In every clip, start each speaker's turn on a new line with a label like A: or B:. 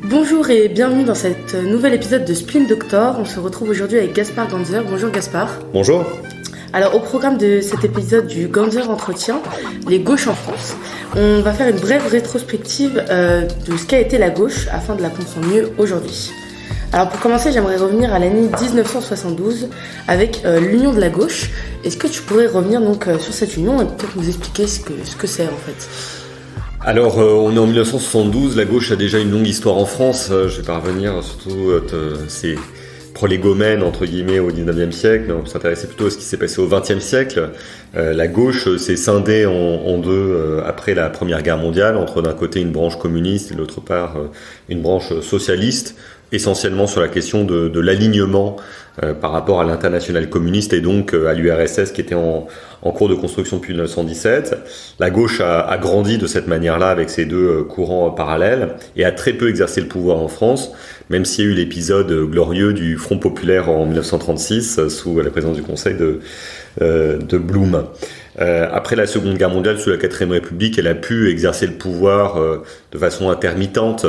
A: Bonjour et bienvenue dans cet nouvel épisode de Spin Doctor. On se retrouve aujourd'hui avec Gaspard Ganzer. Bonjour Gaspard.
B: Bonjour.
A: Alors au programme de cet épisode du Ganzer Entretien, les gauches en France, on va faire une brève rétrospective de ce qu'a été la gauche afin de la comprendre mieux aujourd'hui. Alors pour commencer, j'aimerais revenir à l'année 1972 avec l'Union de la gauche. Est-ce que tu pourrais revenir donc sur cette union et peut-être nous expliquer ce que c'est en fait ?
B: Alors, on est en 1972, la gauche a déjà une longue histoire en France. Je vais pas revenir surtout ces prolégomènes, entre guillemets, au 19e siècle. On s'intéressait plutôt à ce qui s'est passé au 20e siècle. La gauche s'est scindée en deux après la Première Guerre mondiale, entre d'un côté une branche communiste et de l'autre part une branche socialiste, essentiellement sur la question de l'alignement par rapport à l'internationale communiste et donc à l'URSS qui était en cours de construction depuis 1917. La gauche a grandi de cette manière-là avec ces deux courants parallèles et a très peu exercé le pouvoir en France, même s'il y a eu l'épisode glorieux du Front populaire en 1936 sous la présidence du Conseil de Blum. Après la Seconde Guerre mondiale, sous la 4ème République, elle a pu exercer le pouvoir de façon intermittente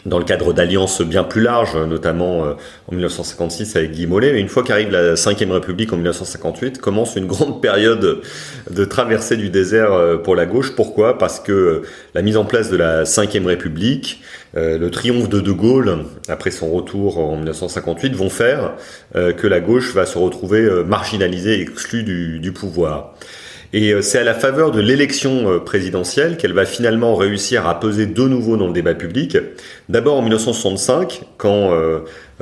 B: dans le cadre d'alliances bien plus larges, notamment en 1956 avec Guy Mollet. Mais une fois qu'arrive la 5e République en 1958, commence une grande période de traversée du désert pour la gauche. Pourquoi ? Parce que la mise en place de la 5e République, le triomphe de Gaulle, après son retour en 1958, vont faire que la gauche va se retrouver marginalisée et exclue du pouvoir. Et c'est à la faveur de l'élection présidentielle qu'elle va finalement réussir à peser de nouveau dans le débat public. D'abord en 1965, quand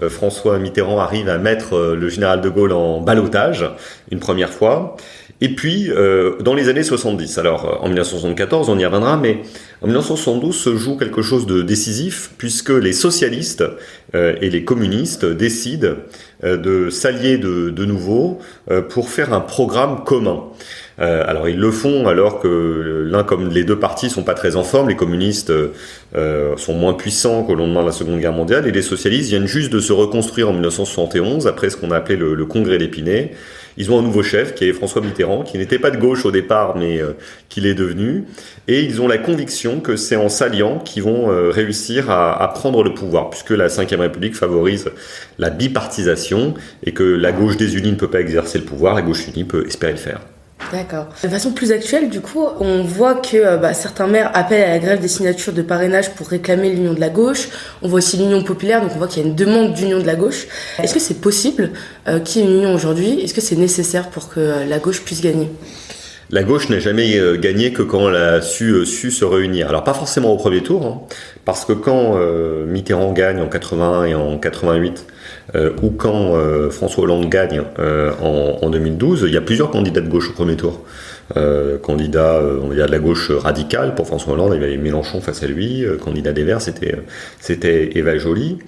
B: François Mitterrand arrive à mettre le général de Gaulle en ballottage, une première fois. Et puis dans les années 70. Alors en 1974, on y reviendra, mais en 1972 se joue quelque chose de décisif, puisque les socialistes et les communistes décident de s'allier de nouveau pour faire un programme commun. Alors ils le font alors que l'un comme les deux partis sont pas très en forme. Les communistes sont moins puissants qu'au lendemain de la Seconde Guerre mondiale et les socialistes viennent juste de se reconstruire en 1971 après ce qu'on a appelé le Congrès d'Épinay. Ils ont un nouveau chef qui est François Mitterrand, qui n'était pas de gauche au départ mais qui l'est devenu, et ils ont la conviction que c'est en s'alliant qu'ils vont réussir à prendre le pouvoir, puisque la 5e République favorise la bipartisation et que la gauche désunie ne peut pas exercer le pouvoir, la gauche unie peut espérer le faire.
A: D'accord. De façon plus actuelle, du coup, on voit que certains maires appellent à la grève des signatures de parrainage pour réclamer l'union de la gauche. On voit aussi l'union populaire, donc on voit qu'il y a une demande d'union de la gauche. Est-ce que c'est possible qu'il y ait une union aujourd'hui ? Est-ce que c'est nécessaire pour que la gauche puisse gagner ?
B: La gauche n'a jamais gagné que quand elle a su se réunir. Alors pas forcément au premier tour, parce que quand Mitterrand gagne en 81 et en 88, ou quand François Hollande gagne en 2012, il y a plusieurs candidats de gauche au premier tour. Candidat, on va dire de la gauche radicale pour François Hollande, il y avait Mélenchon face à lui. Candidat des Verts, c'était Eva Joly.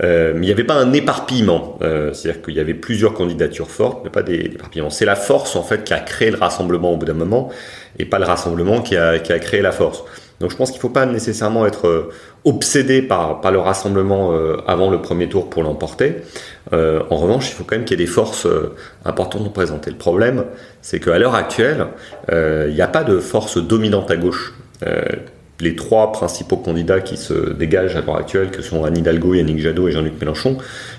B: Mais il n'y avait pas un éparpillement, c'est-à-dire qu'il y avait plusieurs candidatures fortes, mais pas d'éparpillement. C'est la force en fait qui a créé le rassemblement au bout d'un moment, et pas le rassemblement qui a créé la force. Donc je pense qu'il ne faut pas nécessairement être obsédé par le rassemblement avant le premier tour pour l'emporter. En revanche, il faut quand même qu'il y ait des forces importantes représentées. Le problème, c'est qu'à l'heure actuelle, il n'y a pas de force dominante à gauche. Les trois principaux candidats qui se dégagent à l'heure actuelle, que sont Anne Hidalgo, Yannick Jadot et Jean-Luc Mélenchon,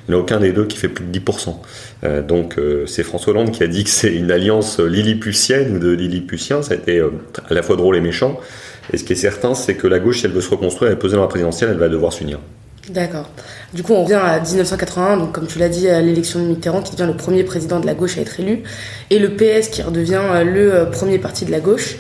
B: il n'y en a aucun des deux qui fait plus de 10%. Donc c'est François Hollande qui a dit que c'est une alliance lilliputienne ou de Lilliputien. Ça a été à la fois drôle et méchant. Et ce qui est certain, c'est que la gauche, si elle veut se reconstruire et peser dans la présidentielle, elle va devoir s'unir.
A: D'accord. Du coup, on revient à 1981, donc comme tu l'as dit, à l'élection de Mitterrand, qui devient le premier président de la gauche à être élu, et le PS qui redevient le premier parti de la gauche.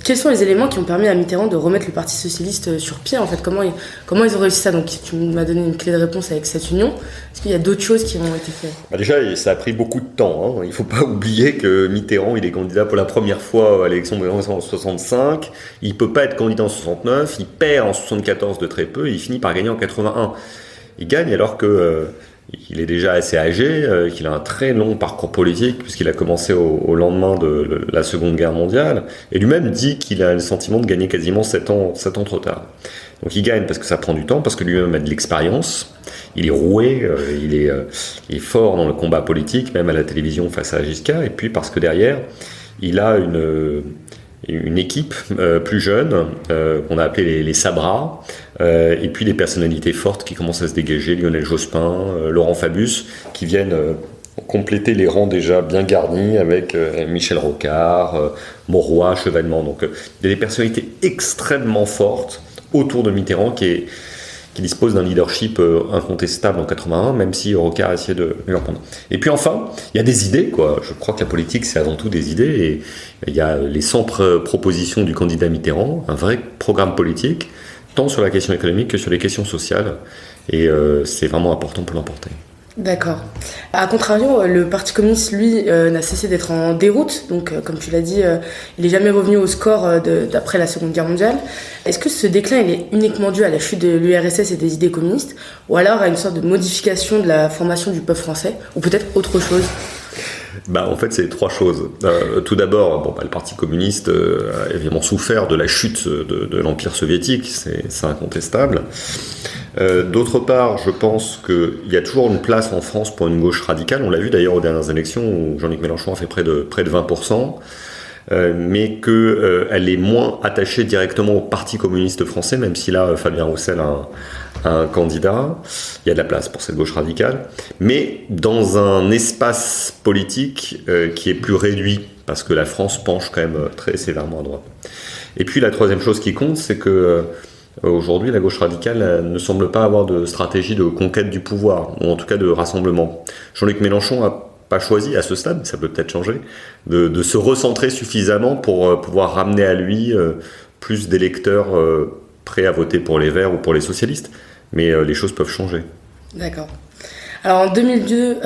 A: Quels sont les éléments qui ont permis à Mitterrand de remettre le Parti socialiste sur pied en fait, comment ils ont réussi ça? Donc tu m'as donné une clé de réponse avec cette union. Est-ce qu'il y a d'autres choses qui ont été faites?
B: Déjà, ça a pris beaucoup de temps. Il ne faut pas oublier que Mitterrand, il est candidat pour la première fois à l'élection de 1965. Il ne peut pas être candidat en 69. Il perd en 74 de très peu et il finit par gagner en 81. Il gagne alors que il est déjà assez âgé, qu'il a un très long parcours politique puisqu'il a commencé au lendemain de la Seconde Guerre mondiale, et lui-même dit qu'il a le sentiment de gagner quasiment 7 ans trop tard. Donc il gagne parce que ça prend du temps, parce que lui-même a de l'expérience, il est roué, il est fort dans le combat politique, même à la télévision face à Giscard, et puis parce que derrière, il a une équipe plus jeune, qu'on a appelé les Sabras, et puis des personnalités fortes qui commencent à se dégager, Lionel Jospin, Laurent Fabius, qui viennent compléter les rangs déjà bien garnis avec Michel Rocard, Mauroy, Chevènement. Donc il y a des personnalités extrêmement fortes autour de Mitterrand qui dispose d'un leadership incontestable en 81, même si Rocard a essayé de lui en prendre. Et puis enfin, il y a des idées, quoi. Je crois que la politique, c'est avant tout des idées, et il y a les 100 propositions du candidat Mitterrand, un vrai programme politique, tant sur la question économique que sur les questions sociales, et c'est vraiment important pour l'emporter.
A: D'accord. A contrario, le Parti communiste, lui, n'a cessé d'être en déroute. Donc, comme tu l'as dit, il n'est jamais revenu au score d'après la Seconde Guerre mondiale. Est-ce que ce déclin il est uniquement dû à la chute de l'URSS et des idées communistes, ou alors à une sorte de modification de la formation du peuple français, ou peut-être autre chose ?
B: En fait, c'est trois choses. Tout d'abord, le Parti communiste a évidemment souffert de la chute de l'Empire soviétique, c'est incontestable. D'autre part, je pense qu'il y a toujours une place en France pour une gauche radicale. On l'a vu d'ailleurs aux dernières élections où Jean-Luc Mélenchon a fait près de 20%, mais qu'elle est moins attachée directement au Parti communiste français, même si là, Fabien Roussel a un candidat. Il y a de la place pour cette gauche radicale, mais dans un espace politique qui est plus réduit, parce que la France penche quand même très sévèrement à droite. Et puis la troisième chose qui compte, c'est que aujourd'hui, la gauche radicale ne semble pas avoir de stratégie de conquête du pouvoir, ou en tout cas de rassemblement. Jean-Luc Mélenchon n'a pas choisi, à ce stade, ça peut peut-être changer, de se recentrer suffisamment pour pouvoir ramener à lui plus d'électeurs prêts à voter pour les Verts ou pour les socialistes. Mais les choses peuvent changer.
A: D'accord. Alors en 2002,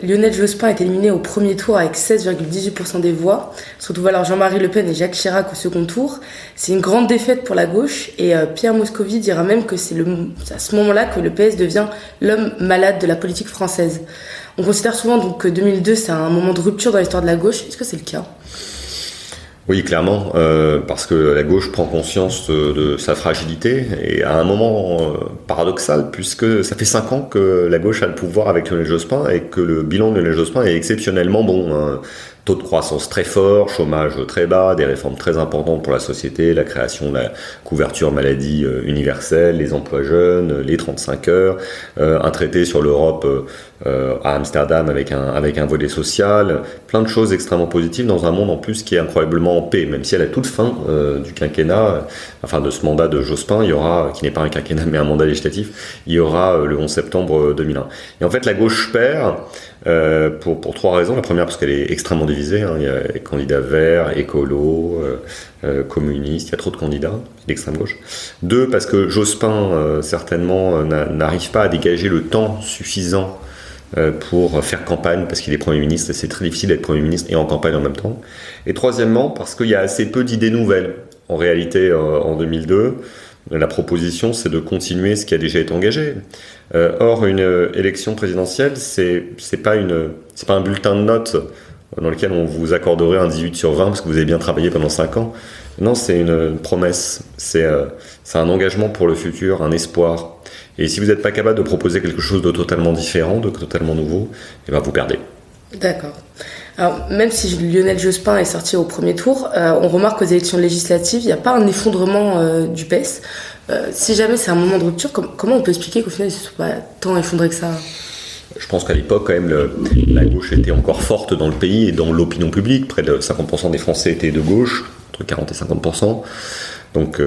A: Lionel Jospin est éliminé au premier tour avec 16,18% des voix. Se retrouvent alors Jean-Marie Le Pen et Jacques Chirac au second tour. C'est une grande défaite pour la gauche et Pierre Moscovici dira même que c'est à ce moment-là que le PS devient l'homme malade de la politique française. On considère souvent donc que 2002 c'est un moment de rupture dans l'histoire de la gauche. Est-ce que c'est le cas ?
B: Oui, clairement, parce que la gauche prend conscience de sa fragilité, et à un moment paradoxal, puisque ça fait 5 ans que la gauche a le pouvoir avec Lionel Jospin, et que le bilan de Lionel Jospin est exceptionnellement bon. Taux de croissance très fort, chômage très bas, des réformes très importantes pour la société, la création de la couverture maladie universelle, les emplois jeunes, les 35 heures, un traité sur l'Europe à Amsterdam avec un volet social, plein de choses extrêmement positives dans un monde en plus qui est incroyablement en paix, même si à la toute fin du quinquennat, enfin de ce mandat de Jospin, il y aura, qui n'est pas un quinquennat mais un mandat législatif, il y aura le 11 septembre 2001. Et en fait la gauche perd pour 3 raisons. La première parce qu'elle est extrêmement divisée, il y a les candidats verts, écolos, communistes, il y a trop de candidats d'extrême gauche. 2, parce que Jospin certainement n'arrive pas à dégager le temps suffisant pour faire campagne, parce qu'il est Premier ministre et c'est très difficile d'être Premier ministre et en campagne en même temps. Et troisièmement, parce qu'il y a assez peu d'idées nouvelles. En réalité, en 2002, la proposition, c'est de continuer ce qui a déjà été engagé. Or, une élection présidentielle, c'est pas un bulletin de notes dans lequel on vous accorderait un 18 sur 20 parce que vous avez bien travaillé pendant 5 ans. Non, c'est une promesse. C'est un engagement pour le futur, un espoir. Et si vous n'êtes pas capable de proposer quelque chose de totalement différent, de totalement nouveau, vous perdez.
A: D'accord. Alors, même si Lionel Jospin est sorti au premier tour, on remarque qu'aux élections législatives, il n'y a pas un effondrement du PS. Si jamais c'est un moment de rupture, comment on peut expliquer qu'au final, il ne se soit pas tant effondré que ça ?
B: Je pense qu'à l'époque, quand même, la gauche était encore forte dans le pays et dans l'opinion publique. Près de 50% des Français étaient de gauche, entre 40 et 50%. Donc,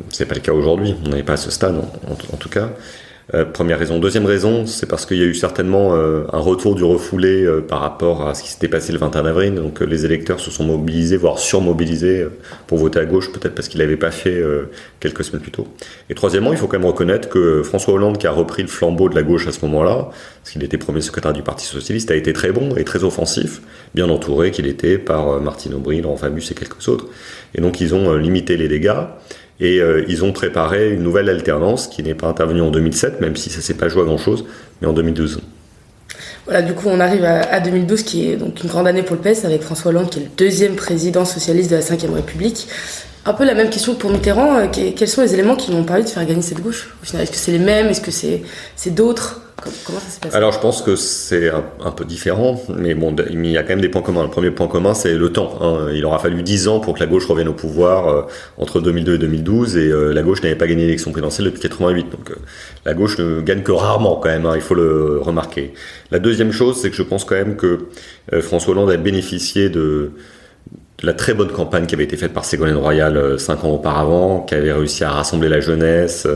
B: c'est pas le cas aujourd'hui. On n'est pas à ce stade, en tout cas. Première raison. Deuxième raison, c'est parce qu'il y a eu certainement un retour du refoulé par rapport à ce qui s'était passé le 21 avril. Donc les électeurs se sont mobilisés, voire surmobilisés pour voter à gauche, peut-être parce qu'ils ne l'avaient pas fait quelques semaines plus tôt. Et troisièmement, il faut quand même reconnaître que François Hollande, qui a repris le flambeau de la gauche à ce moment-là, parce qu'il était premier secrétaire du Parti Socialiste, a été très bon et très offensif, bien entouré qu'il était par Martine Aubry, Laurent Fabius et quelques autres. Et donc ils ont limité les dégâts. Et ils ont préparé une nouvelle alternance qui n'est pas intervenue en 2007, même si ça ne s'est pas joué à grand-chose, mais en 2012.
A: Voilà, du coup, on arrive à 2012, qui est donc une grande année pour le PS, avec François Hollande, qui est le deuxième président socialiste de la Ve République. Un peu la même question que pour Mitterrand, quels sont les éléments qui lui ont permis de faire gagner cette gauche ? Au final, est-ce que c'est les mêmes ? Est-ce que c'est d'autres ? Comment ça s'est passé?
B: Alors je pense que c'est un peu différent, mais bon, il y a quand même des points communs. Le premier point commun, c'est le temps, hein. Il aura fallu 10 ans pour que la gauche revienne au pouvoir entre 2002 et 2012, et la gauche n'avait pas gagné l'élection présidentielle depuis 88. Donc la gauche ne gagne que rarement quand même, hein, il faut le remarquer. La deuxième chose, c'est que je pense quand même que François Hollande a bénéficié de la très bonne campagne qui avait été faite par Ségolène Royal 5 ans auparavant, qui avait réussi à rassembler la jeunesse,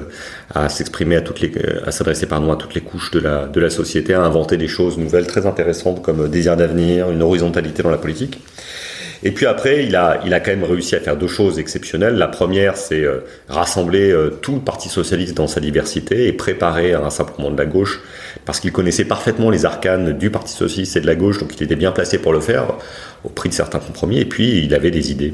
B: à s'exprimer à s'adresser à toutes les couches de la société, à inventer des choses nouvelles très intéressantes comme désir d'avenir, une horizontalité dans la politique. Et puis après, il a quand même réussi à faire deux choses exceptionnelles. La première, c'est rassembler tout le Parti socialiste dans sa diversité et préparer un rassemblement de la gauche, parce qu'il connaissait parfaitement les arcanes du Parti socialiste et de la gauche, donc il était bien placé pour le faire, au prix de certains compromis. Et puis, il avait des idées.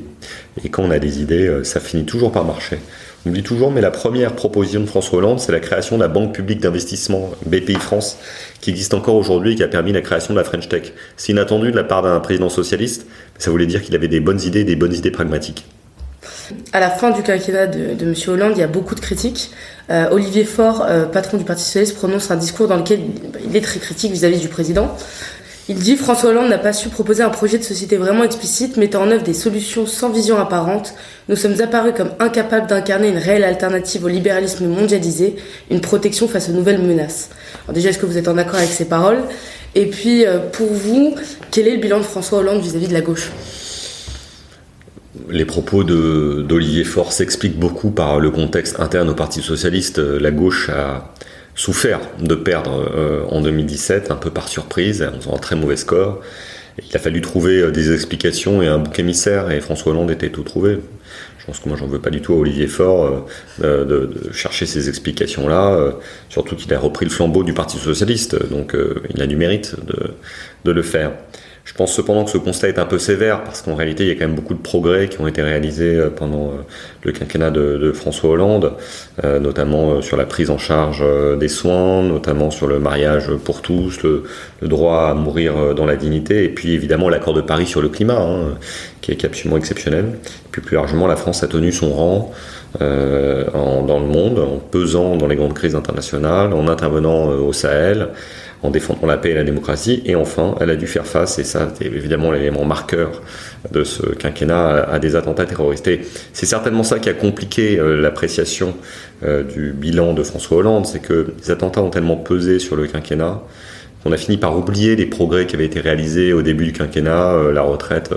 B: Et quand on a des idées, ça finit toujours par marcher. On dit toujours, mais la première proposition de François Hollande, c'est la création de la Banque publique d'investissement, BPI France, qui existe encore aujourd'hui et qui a permis la création de la French Tech. C'est inattendu de la part d'un président socialiste, mais ça voulait dire qu'il avait des bonnes idées pragmatiques.
A: À la fin du quinquennat de M. Hollande, il y a beaucoup de critiques. Olivier Faure, patron du Parti socialiste, prononce un discours dans lequel il est très critique vis-à-vis du président. Il dit « François Hollande n'a pas su proposer un projet de société vraiment explicite, mettant en œuvre des solutions sans vision apparente. Nous sommes apparus comme incapables d'incarner une réelle alternative au libéralisme mondialisé, une protection face aux nouvelles menaces. » Alors déjà, est-ce que vous êtes en accord avec ces paroles? Et puis, pour vous, quel est le bilan de François Hollande vis-à-vis de la gauche?
B: Les propos d'Olivier Faure s'expliquent beaucoup par le contexte interne au Parti socialiste. La gauche a souffert de perdre en 2017, un peu par surprise, en faisant un très mauvais score. Il a fallu trouver des explications et un bouc émissaire, et François Hollande était tout trouvé. Je pense que moi, j'en veux pas du tout à Olivier Faure de chercher ces explications-là, surtout qu'il a repris le flambeau du Parti socialiste, donc il a du mérite de le faire. Je pense cependant que ce constat est un peu sévère, parce qu'en réalité, il y a quand même beaucoup de progrès qui ont été réalisés pendant le quinquennat de François Hollande, notamment sur la prise en charge des soins, notamment sur le mariage pour tous, le droit à mourir dans la dignité, et puis évidemment l'accord de Paris sur le climat, qui est absolument exceptionnel. Et puis plus largement, la France a tenu son rang dans le monde, en pesant dans les grandes crises internationales, en intervenant au Sahel, en défendant la paix et la démocratie, et enfin, elle a dû faire face, et ça c'est évidemment l'élément marqueur de ce quinquennat, à des attentats terroristes. Et c'est certainement ça qui a compliqué l'appréciation du bilan de François Hollande, c'est que les attentats ont tellement pesé sur le quinquennat qu'on a fini par oublier les progrès qui avaient été réalisés au début du quinquennat, la retraite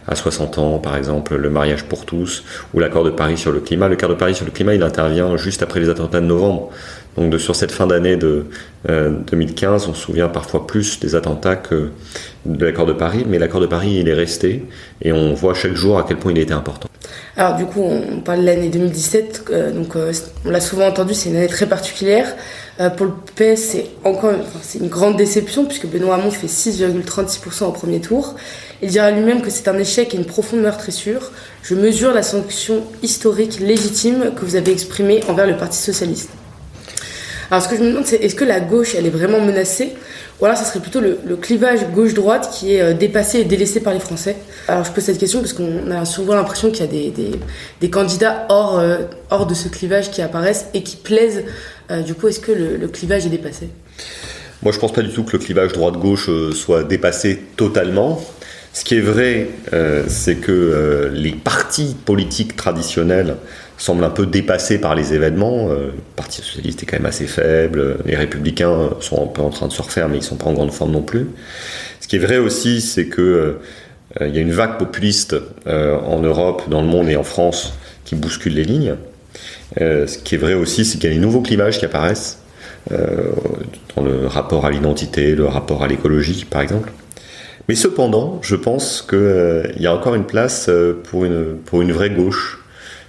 B: à 60 ans par exemple, le mariage pour tous, ou l'accord de Paris sur le climat. L'accord de Paris sur le climat, il intervient juste après les attentats de novembre. Donc sur cette fin d'année de 2015, on se souvient parfois plus des attentats que de l'accord de Paris, mais l'accord de Paris, il est resté, et on voit chaque jour à quel point il était important.
A: Alors du coup, on parle de l'année 2017, on l'a souvent entendu, c'est une année très particulière. Pour le PS, c'est une grande déception, puisque Benoît Hamon fait 6,36% au premier tour. Il dira lui-même que c'est un échec et une profonde meurtrissure. Je mesure la sanction historique légitime que vous avez exprimée envers le Parti socialiste. Alors ce que je me demande, c'est est-ce que la gauche, elle est vraiment menacée, ou alors ça serait plutôt le clivage gauche-droite qui est dépassé et délaissé par les Français? Alors je pose cette question parce qu'on a souvent l'impression qu'il y a des candidats hors de ce clivage qui apparaissent et qui plaisent. Du coup, est-ce que le clivage est dépassé?
B: Moi, je pense pas du tout que le clivage droite-gauche soit dépassé totalement. Ce qui est vrai, c'est que les partis politiques traditionnels semblent un peu dépassés par les événements. Le Parti socialiste est quand même assez faible, les Républicains sont un peu en train de se refaire, mais ils sont pas en grande forme non plus. Ce qui est vrai aussi, c'est que il y a une vague populiste en Europe, dans le monde et en France qui bouscule les lignes. Ce qui est vrai aussi, c'est qu'il y a des nouveaux clivages qui apparaissent dans le rapport à l'identité, le rapport à l'écologie, par exemple. Mais cependant, je pense qu'il y a encore une place pour une vraie gauche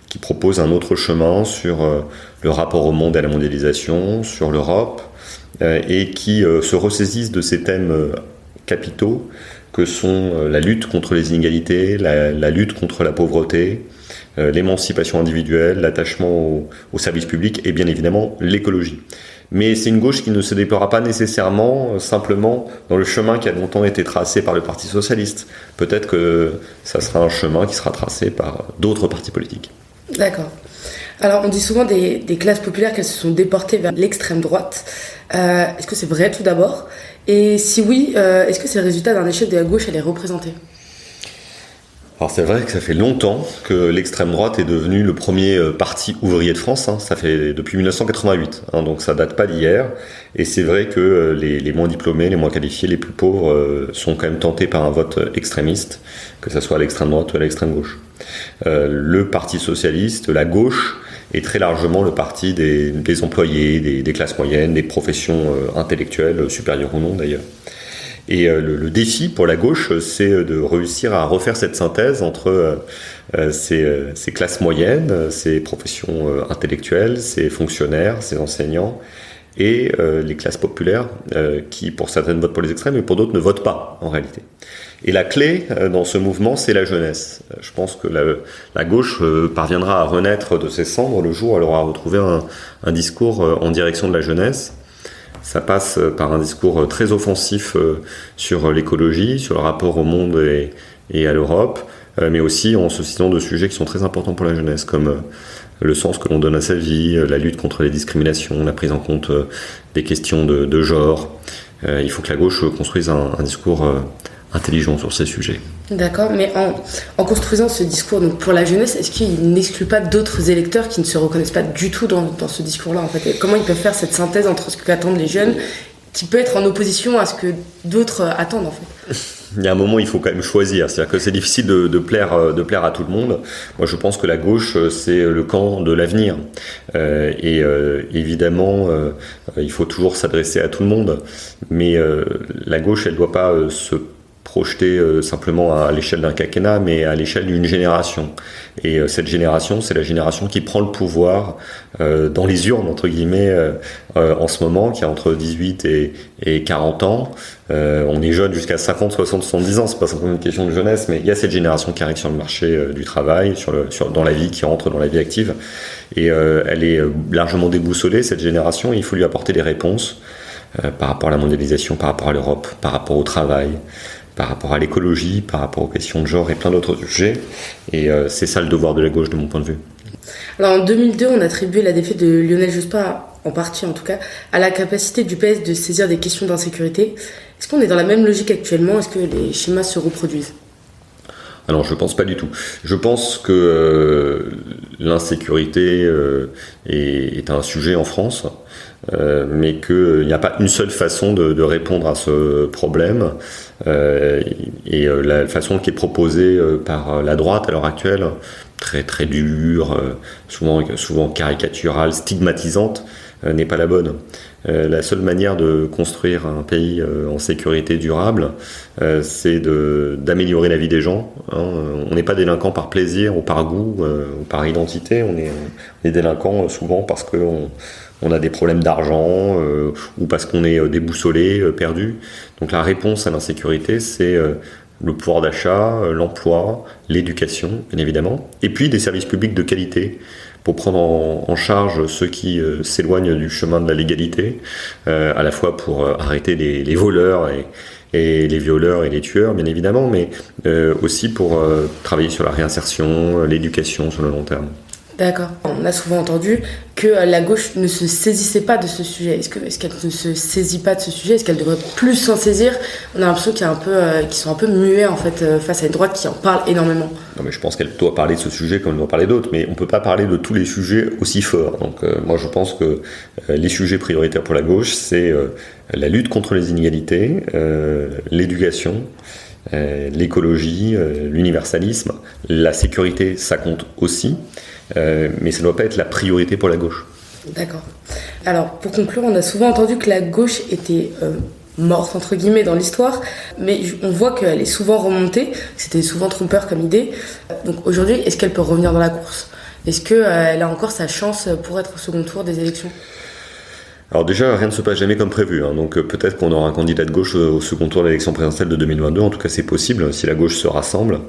B: qui propose un autre chemin sur le rapport au monde et à la mondialisation, sur l'Europe, et qui se ressaisissent de ces thèmes capitaux que sont la lutte contre les inégalités, la lutte contre la pauvreté, l'émancipation individuelle, l'attachement au service public et bien évidemment l'écologie. Mais c'est une gauche qui ne se déploiera pas nécessairement simplement dans le chemin qui a longtemps été tracé par le Parti socialiste. Peut-être que ça sera un chemin qui sera tracé par d'autres partis politiques.
A: D'accord. Alors, on dit souvent des classes populaires qu'elles se sont déportées vers l'extrême droite. Est-ce que c'est vrai tout d'abord? Et si oui, est-ce que c'est le résultat d'un échec de la gauche à les représenter?
B: Alors c'est vrai que ça fait longtemps que l'extrême droite est devenue le premier parti ouvrier de France, hein. Ça fait depuis 1988, hein, donc ça date pas d'hier. Et c'est vrai que les moins diplômés, les moins qualifiés, les plus pauvres sont quand même tentés par un vote extrémiste, que ce soit à l'extrême droite ou à l'extrême gauche. Le Parti socialiste, la gauche, est très largement le parti des employés, des classes moyennes, des professions intellectuelles, supérieures ou non d'ailleurs. Et le défi pour la gauche, c'est de réussir à refaire cette synthèse entre ces classes moyennes, ces professions intellectuelles, ces fonctionnaires, ces enseignants, et les classes populaires qui, pour certaines, votent pour les extrêmes, mais pour d'autres, ne votent pas, en réalité. Et la clé dans ce mouvement, c'est la jeunesse. Je pense que la gauche parviendra à renaître de ses cendres le jour où elle aura retrouvé un discours en direction de la jeunesse. Ça passe par un discours très offensif sur l'écologie, sur le rapport au monde et à l'Europe, mais aussi en se citant de sujets qui sont très importants pour la jeunesse, comme le sens que l'on donne à sa vie, la lutte contre les discriminations, la prise en compte des questions de genre. Il faut que la gauche construise un discours intelligent sur ces sujets.
A: D'accord, mais en construisant ce discours donc pour la jeunesse, est-ce qu'il n'exclut pas d'autres électeurs qui ne se reconnaissent pas du tout dans ce discours-là en fait? Et comment ils peuvent faire cette synthèse entre ce qu'attendent les jeunes, qui peut être en opposition à ce que d'autres attendent en fait?
B: Il y a un moment, il faut quand même choisir. C'est-à-dire que c'est difficile de plaire à tout le monde. Moi, je pense que la gauche, c'est le camp de l'avenir. Évidemment, il faut toujours s'adresser à tout le monde. Mais la gauche, elle ne doit pas se projeter simplement à l'échelle d'un quinquennat, mais à l'échelle d'une génération. Et cette génération, c'est la génération qui prend le pouvoir dans les urnes, entre guillemets, en ce moment, qui a entre 18 et 40 ans. On est jeune jusqu'à 50, 60, 70 ans, c'est pas simplement une question de jeunesse, mais il y a cette génération qui arrive sur le marché du travail, dans la vie, qui rentre dans la vie active. Et elle est largement déboussolée, cette génération, et il faut lui apporter des réponses par rapport à la mondialisation, par rapport à l'Europe, par rapport au travail, par rapport à l'écologie, par rapport aux questions de genre et plein d'autres sujets. Et c'est ça le devoir de la gauche, de mon point de vue.
A: Alors en 2002, on attribuait la défaite de Lionel Jospin, en partie en tout cas, à la capacité du PS de saisir des questions d'insécurité. Est-ce qu'on est dans la même logique actuellement? Est-ce que les schémas se reproduisent?
B: Alors je pense pas du tout. Je pense que l'insécurité est un sujet en France, mais qu'il n'y a pas une seule façon de répondre à ce problème. Et la façon qui est proposée par la droite à l'heure actuelle, très très dure, souvent caricaturale, stigmatisante, n'est pas la bonne. La seule manière de construire un pays en sécurité durable, c'est d'améliorer la vie des gens. On n'est pas délinquant par plaisir ou par goût ou par identité. On est délinquant souvent parce qu'on a des problèmes d'argent ou parce qu'on est déboussolé, perdu. Donc la réponse à l'insécurité, c'est le pouvoir d'achat, l'emploi, l'éducation, bien évidemment, et puis des services publics de qualité pour prendre en charge ceux qui s'éloignent du chemin de la légalité, à la fois pour arrêter les voleurs et les violeurs et les tueurs, bien évidemment, mais aussi pour travailler sur la réinsertion, l'éducation sur le long terme.
A: D'accord. On a souvent entendu que la gauche ne se saisissait pas de ce sujet. Est-ce qu'elle ne se saisit pas de ce sujet? Est-ce qu'elle devrait plus s'en saisir? On a l'impression qu'ils sont un peu muets en fait, face à une droite qui en parle énormément.
B: Non, mais je pense qu'elle doit parler de ce sujet comme elle doit parler d'autres, mais on ne peut pas parler de tous les sujets aussi forts. Donc moi je pense que les sujets prioritaires pour la gauche, c'est la lutte contre les inégalités, l'éducation, l'écologie, l'universalisme, la sécurité, ça compte aussi. Mais ça ne doit pas être la priorité pour la gauche.
A: D'accord. Alors, pour conclure, on a souvent entendu que la gauche était morte, entre guillemets, dans l'histoire, mais on voit qu'elle est souvent remontée, c'était souvent trompeur comme idée. Donc aujourd'hui, est-ce qu'elle peut revenir dans la course? Est-ce qu'elle a encore sa chance pour être au second tour des élections?
B: Alors déjà, rien ne se passe jamais comme prévu, donc peut-être qu'on aura un candidat de gauche au second tour de l'élection présidentielle de 2022, en tout cas c'est possible, si la gauche se rassemble.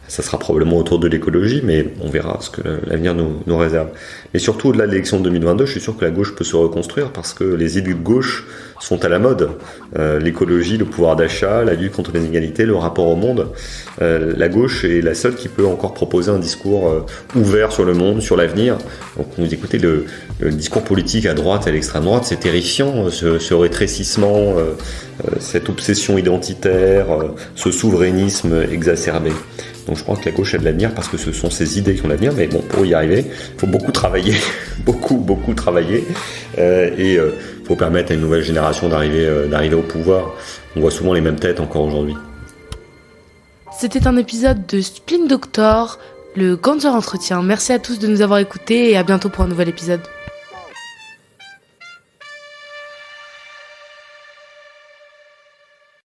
B: Ça sera probablement autour de l'écologie, mais on verra ce que l'avenir nous réserve. Mais surtout, au-delà de l'élection de 2022, je suis sûr que la gauche peut se reconstruire parce que les idées de gauche sont à la mode. L'écologie, le pouvoir d'achat, la lutte contre les inégalités, le rapport au monde. La gauche est la seule qui peut encore proposer un discours ouvert sur le monde, sur l'avenir. Donc, vous écoutez le discours politique à droite et à l'extrême droite, c'est terrifiant, ce rétrécissement, cette obsession identitaire, ce souverainisme exacerbé. Donc je pense que la gauche a de l'avenir parce que ce sont ces idées qui ont l'avenir, mais bon, pour y arriver, il faut beaucoup travailler, beaucoup travailler, et il faut permettre à une nouvelle génération d'arriver au pouvoir. On voit souvent les mêmes têtes encore aujourd'hui.
A: C'était un épisode de Spin Doctor, le Ganser Entretien. Merci à tous de nous avoir écoutés et à bientôt pour un nouvel épisode.